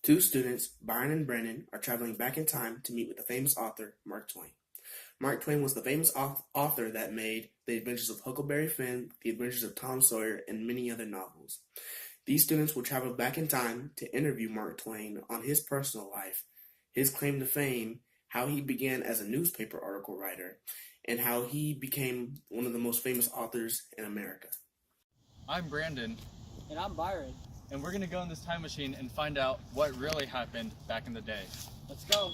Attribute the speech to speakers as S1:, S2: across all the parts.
S1: Two students, Byron and Brandon, are traveling back in time to meet with the famous author, Mark Twain. Mark Twain was the famous author that made The Adventures of Huckleberry Finn, The Adventures of Tom Sawyer, and many other novels. These students will travel back in time to interview Mark Twain on his personal life, his claim to fame, how he began as a newspaper article writer, and how he became one of the most famous authors in America.
S2: I'm Brandon.
S3: And I'm Byron.
S2: And we're going to go in this time machine and find out what really happened back in the day.
S3: Let's go.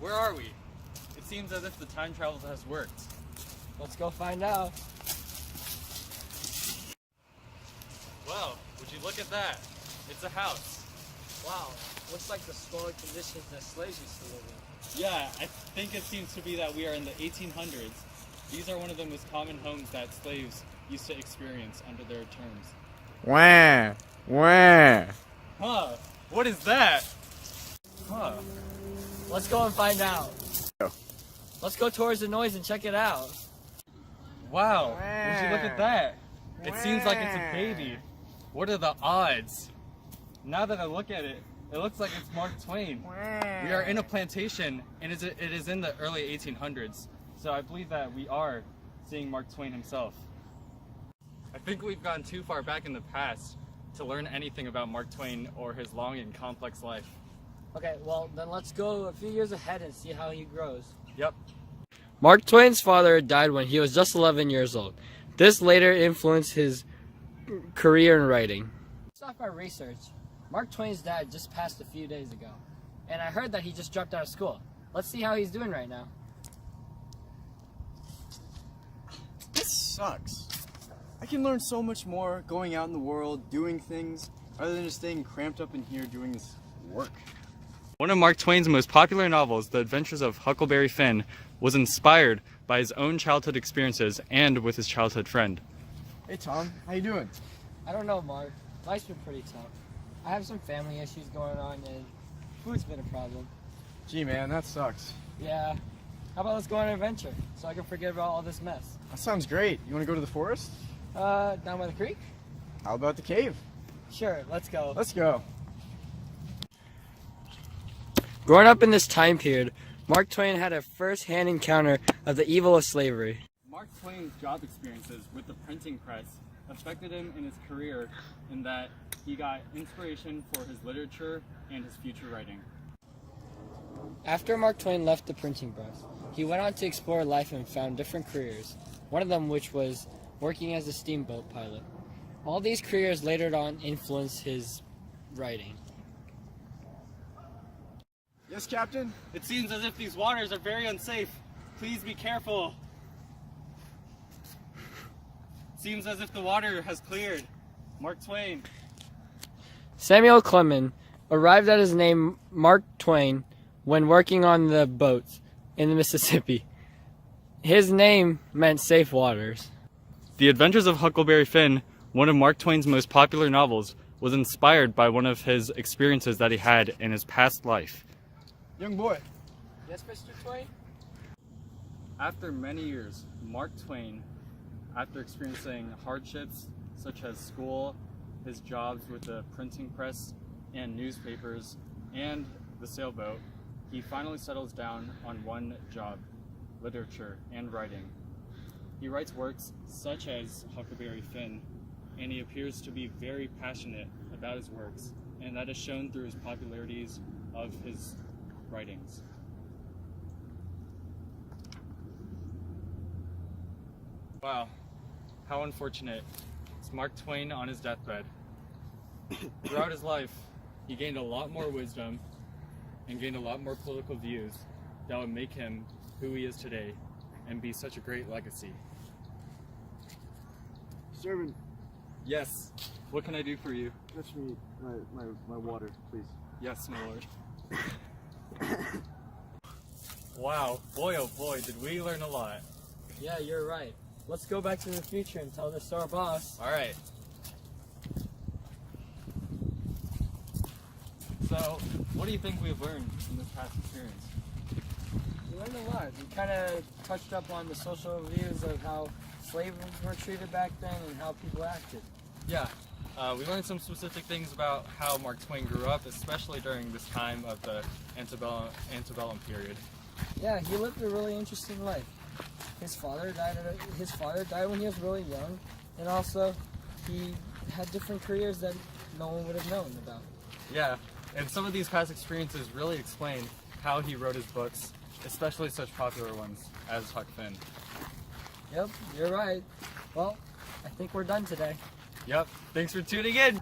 S2: Where are we? It seems as if the time travel has worked.
S3: Let's go find out.
S2: Well, would you look at that? It's a house.
S3: Wow, looks like the squalid conditions that slaves used to live in.
S2: Yeah, I think it seems to be that we are in the 1800s. These are one of the most common homes that slaves used to experience under their terms.
S4: Wah!
S2: Huh, what is that? Huh.
S3: Let's go and find out.
S4: Go.
S3: Let's go towards the noise and check it out.
S2: Wow, would you look at that? It seems like it's a baby. What are the odds? Now that I look at it, it looks like it's Mark Twain. We are in a plantation, and it is in the early 1800s, so I believe that we are seeing Mark Twain himself. I think we've gone too far back in the past to learn anything about Mark Twain or his long and complex life.
S3: Okay, well then let's go a few years ahead and see how he grows.
S2: Yep.
S3: Mark Twain's father died when he was just 11 years old. This later influenced his career in writing. Based off my research, Mark Twain's dad just passed a few days ago, and I heard that he just dropped out of school. Let's see how he's doing right now.
S5: This sucks. I can learn so much more going out in the world, doing things, rather than just staying cramped up in here doing this work.
S2: One of Mark Twain's most popular novels, The Adventures of Huckleberry Finn, was inspired by his own childhood experiences and with his childhood friend.
S5: Hey Tom, how you doing?
S3: I don't know, Mark. Life's been pretty tough. I have some family issues going on, and food's been a problem.
S5: Gee man, that sucks.
S3: Yeah. How about let's go on an adventure, so I can forget about all this mess?
S5: That sounds great. You want to go to the forest?
S3: Down by the creek?
S5: How about the cave?
S3: Sure, let's go.
S5: Let's go.
S3: Growing up in this time period, Mark Twain had a first-hand encounter of the evil of slavery.
S2: Mark Twain's job experiences with the printing press affected him in his career in that he got inspiration for his literature and his future writing.
S3: After Mark Twain left the printing press, he went on to explore life and found different careers, one of them which was working as a steamboat pilot. All these careers later on influenced his writing.
S5: Yes, Captain?
S2: It seems as if these waters are very unsafe. Please be careful. Seems as if the water has cleared. Mark Twain.
S3: Samuel Clemens arrived at his name Mark Twain when working on the boats in the Mississippi. His name meant safe waters.
S2: The Adventures of Huckleberry Finn, one of Mark Twain's most popular novels, was inspired by one of his experiences that he had in his past life.
S5: Young boy.
S3: Yes, Mr. Twain?
S2: After many years, Mark Twain, after experiencing hardships such as school, his jobs with the printing press and newspapers, and the sailboat, he finally settles down on one job, literature and writing. He writes works such as Huckleberry Finn, and he appears to be very passionate about his works, and that is shown through his popularities of his writings. Wow, how unfortunate. It's Mark Twain on his deathbed. Throughout his life, he gained a lot more wisdom and gained a lot more political views that would make him who he is today and be such a great legacy.
S5: Servant,
S2: Yes, what can I do for you?
S5: fetch me my water, please.
S2: Yes, my lord. Wow, boy oh boy, did we learn a lot.
S3: Yeah, you're right. Let's go back to the future and tell this to our boss.
S2: All right. So, what do you think we've learned from this past experience?
S3: We learned a lot. We kind of touched up on the social views of how slaves were treated back then and how people acted.
S2: Yeah, we learned some specific things about how Mark Twain grew up, especially during this time of the antebellum period.
S3: Yeah, he lived a really interesting life. His father died when he was really young, and also he had different careers that no one would have known about.
S2: Yeah, and some of these past experiences really explain how he wrote his books, especially such popular ones as Huck Finn.
S3: Yep, you're right. Well, I think we're done today.
S2: Yep, thanks for tuning in!